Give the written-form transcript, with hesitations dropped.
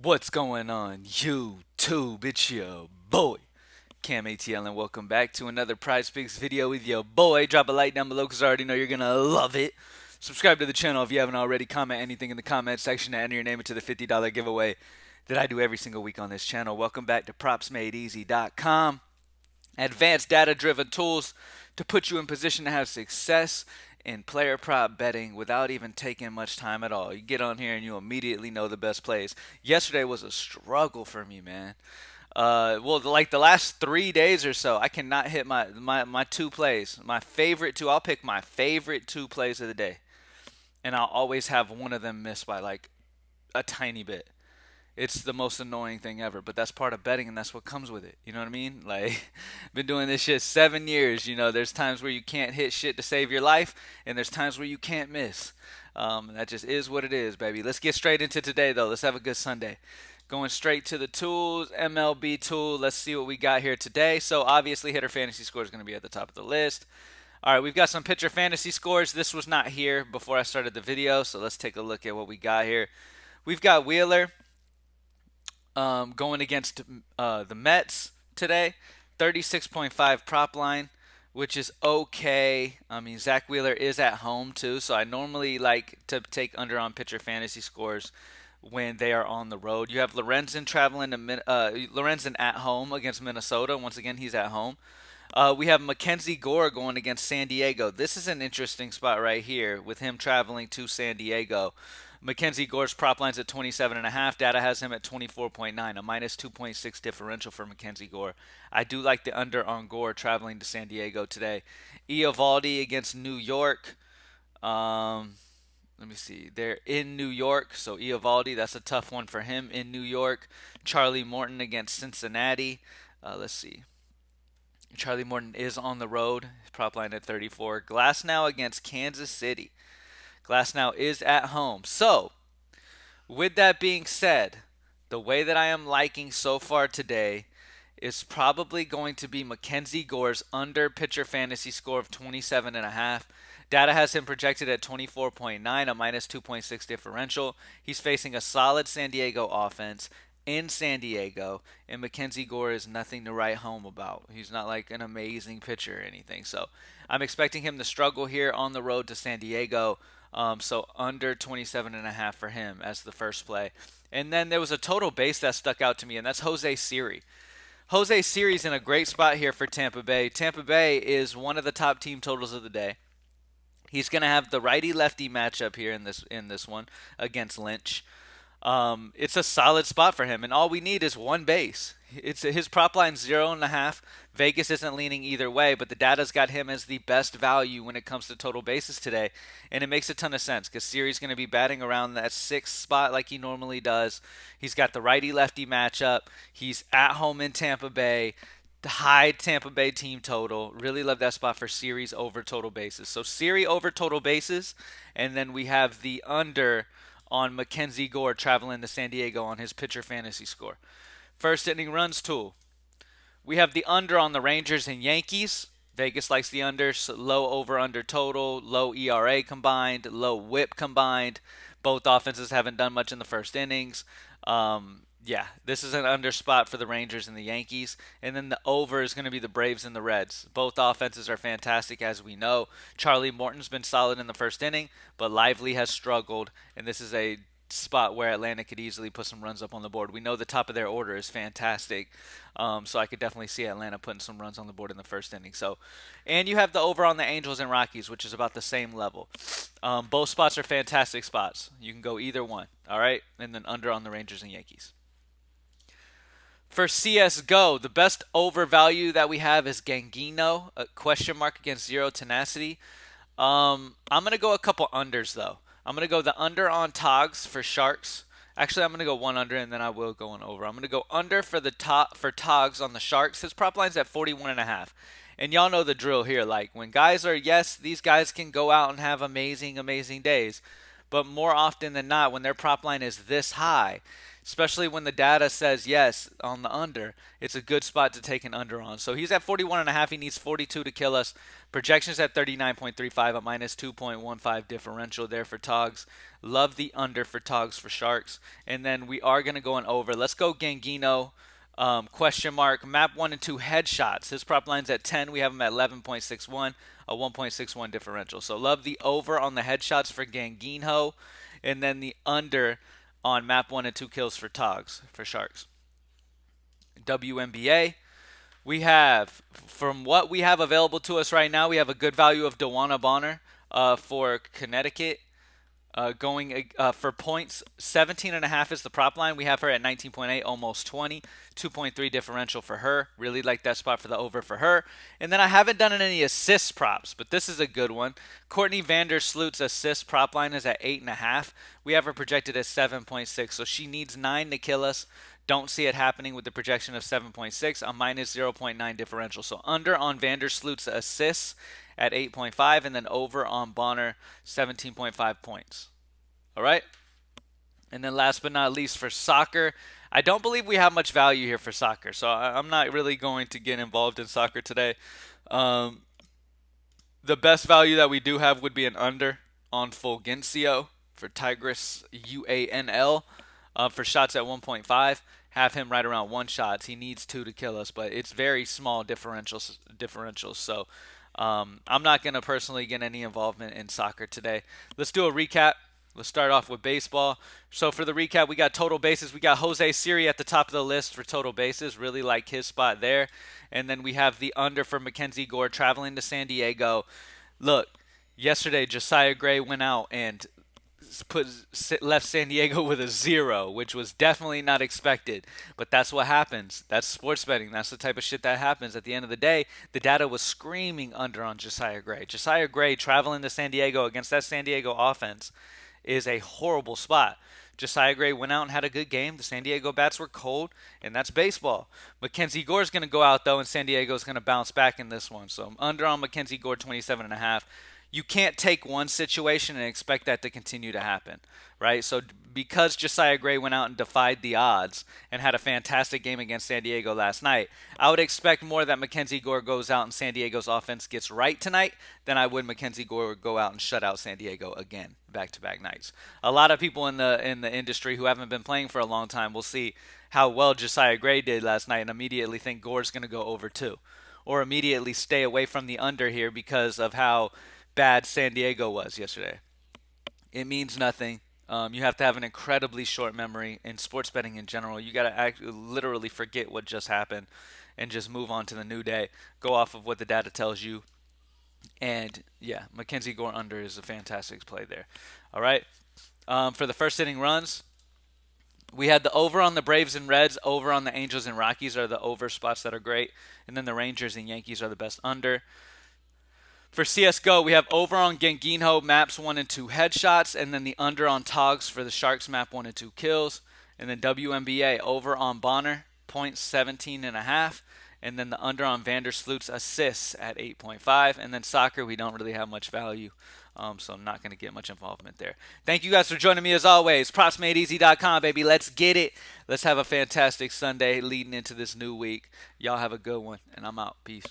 What's going on, YouTube? It's your boy, Cam ATL, and welcome back to another Prizepicks video with your boy. Drop a like down below because I already know you're going to love it. Subscribe to the channel if you haven't already. Comment anything in the comment section to enter your name into the $50 giveaway that I do every single week on this channel. Welcome back to PropsMadeEasy.com. Advanced data-driven tools to put you in position to have success in player prop betting without even taking much time at all. You get on here and you immediately know the best plays. Yesterday was a struggle for me, man. Like the last 3 days or so, I cannot hit my two plays. My favorite two. I'll pick my favorite two plays of the day, and I'll always have one of them miss by like a tiny bit. It's the most annoying thing ever, but that's part of betting and that's what comes with it. You know what I mean? Like, been doing this shit 7 years. There's times where you can't hit shit to save your life, and there's times where you can't miss. That just is what it is, baby. Let's get straight into today, though. Let's have a good Sunday. Going straight to the tools, MLB tool. Let's see what we got here today. So, obviously, hitter fantasy score is going to be at the top of the list. All right, we've got some pitcher fantasy scores. This was not here before I started the video, so let's take a look at what we got here. We've got Wheeler going against the Mets today. 36.5 prop line, which is okay. I mean, Zach Wheeler is at home too, so I normally like to take under on pitcher fantasy scores when they are on the road. You have Lorenzen traveling to Lorenzen at home against Minnesota. Once again, he's at home. We have Mackenzie Gore going against San Diego. This is an interesting spot right here with him traveling to San Diego. Mackenzie Gore's prop line's at 27.5. Data has him at 24.9, a minus 2.6 differential for Mackenzie Gore. I do like the under on Gore traveling to San Diego today. Eovaldi against New York. Let me see. They're in New York, so Eovaldi, that's a tough one for him in New York. Charlie Morton against Cincinnati. Let's see. Charlie Morton is on the road. Prop line at 34. Glasnow against Kansas City. Glasnow is at home. So, with that being said, the way that I am liking so far today is probably going to be Mackenzie Gore's under pitcher fantasy score of 27.5. Data has him projected at 24.9, a minus 2.6 differential. He's facing a solid San Diego offense in San Diego, and Mackenzie Gore is nothing to write home about. He's not like an amazing pitcher or anything. So I'm expecting him to struggle here on the road to San Diego. So under 27.5 for him as the first play. And then there was a total base that stuck out to me, and that's Jose Siri. Jose Siri's in a great spot here for Tampa Bay. Tampa Bay is one of the top team totals of the day. He's going to have the righty lefty matchup here in this one against Lynch. It's a solid spot for him, and all we need is one base. It's his prop line 0.5. Vegas isn't leaning either way, but the data's got him as the best value when it comes to total bases today, and it makes a ton of sense because Siri's going to be batting around that sixth spot like he normally does. He's got the righty lefty matchup. He's at home in Tampa Bay. The high Tampa Bay team total. Really love that spot for series over total bases. So Siri over total bases, and then we have the under on Mackenzie Gore traveling to San Diego on his pitcher fantasy score. First inning runs tool. We have the under on the Rangers and Yankees. Vegas likes the under. So low over under total, low ERA combined, low whip combined. Both offenses haven't done much in the first innings. Yeah, this is an under spot for the Rangers and the Yankees. And then the over is going to be the Braves and the Reds. Both offenses are fantastic, as we know. Charlie Morton's been solid in the first inning, but Lively has struggled. And this is a spot where Atlanta could easily put some runs up on the board. We know the top of their order is fantastic, so I could definitely see Atlanta putting some runs on the board in the first inning. So, and you have the over on the Angels and Rockies, which is about the same level. Both spots are fantastic spots. You can go either one, all right, and then under on the Rangers and Yankees. For CSGO, the best over value that we have is Gangino, a question mark against Zero Tenacity. I'm going to go a couple unders, though. I'm going to go the under on Togs for Sharks. Actually, I'm going to go one under, and then I will go an over. I'm going to go under for the top for Togs on the Sharks. His prop line's at 41.5. And y'all know the drill here. Like, when guys are, yes, these guys can go out and have amazing, amazing days. But more often than not, when their prop line is this high, especially when the data says yes on the under, it's a good spot to take an under on. So he's at 41.5. He needs 42 to kill us. Projections at 39.35, a minus 2.15 differential there for Togs. Love the under for Togs for Sharks. And then we are going to go an over. Let's go Gangino. Question mark. Map 1 and 2 headshots. His prop line's at 10. We have him at 11.61, a 1.61 differential. So love the over on the headshots for Gangino, and then the under on map 1 and 2 kills for Togs for Sharks. WNBA. We have, from what we have available to us right now, we have a good value of Dewana Bonner for Connecticut. Going for points, 17.5 is the prop line. We have her at 19.8, almost 20, 2.3 differential for her. Really like that spot for the over for her. And then I haven't done any assist props, but this is a good one. Courtney Vandersloot's assist prop line is at 8.5. We have her projected at 7.6, so she needs 9 to kill us. Don't see it happening with the projection of 7.6, a minus 0.9 differential. So under on Vandersloot's assists at 8.5, and then over on Bonner 17.5 points. All right. And then last but not least for soccer, I don't believe we have much value here for soccer, so I'm not really going to get involved in soccer today. The best value that we do have would be an under on Fulgencio for Tigris UANL for shots at 1.5. Have him right around 1 shots. He needs 2 to kill us, but it's very small differentials. So I'm not going to personally get any involvement in soccer today. Let's do a recap. Let's start off with baseball. So for the recap, we got total bases. We got Jose Siri at the top of the list for total bases. Really like his spot there. And then we have the under for Mackenzie Gore traveling to San Diego. Look, yesterday Josiah Gray went out and left San Diego with a 0, which was definitely not expected. But that's what happens. That's sports betting. That's the type of shit that happens. At the end of the day, the data was screaming under on Josiah Gray. Josiah Gray traveling to San Diego against that San Diego offense is a horrible spot. Josiah Gray went out and had a good game. The San Diego bats were cold, and that's baseball. Mackenzie Gore is going to go out, though, and San Diego is going to bounce back in this one. So I'm under on Mackenzie Gore, 27.5. You can't take one situation and expect that to continue to happen, right? So because Josiah Gray went out and defied the odds and had a fantastic game against San Diego last night, I would expect more that Mackenzie Gore goes out and San Diego's offense gets right tonight than I would Mackenzie Gore go out and shut out San Diego again, back-to-back nights. A lot of people in the industry who haven't been playing for a long time will see how well Josiah Gray did last night and immediately think Gore's going to go over too, or immediately stay away from the under here because of how bad San Diego was yesterday. It means nothing. You have to have an incredibly short memory in sports betting in general. You got to literally forget what just happened and just move on to the new day. Go off of what the data tells you. And yeah, Mackenzie Gore under is a fantastic play there. All right. For the first inning runs, we had the over on the Braves and Reds, over on the Angels and Rockies are the over spots that are great. And then the Rangers and Yankees are the best under. For CSGO, we have over on Genginho, maps 1 and 2 headshots, and then the under on Togs for the Sharks, map 1 and 2 kills. And then WNBA, over on Bonner, points 17.5. And then the under on Vandersloot's assists at 8.5. And then soccer, we don't really have much value, so I'm not going to get much involvement there. Thank you guys for joining me as always. PropsMadeEasy.com, baby. Let's get it. Let's have a fantastic Sunday leading into this new week. Y'all have a good one, and I'm out. Peace.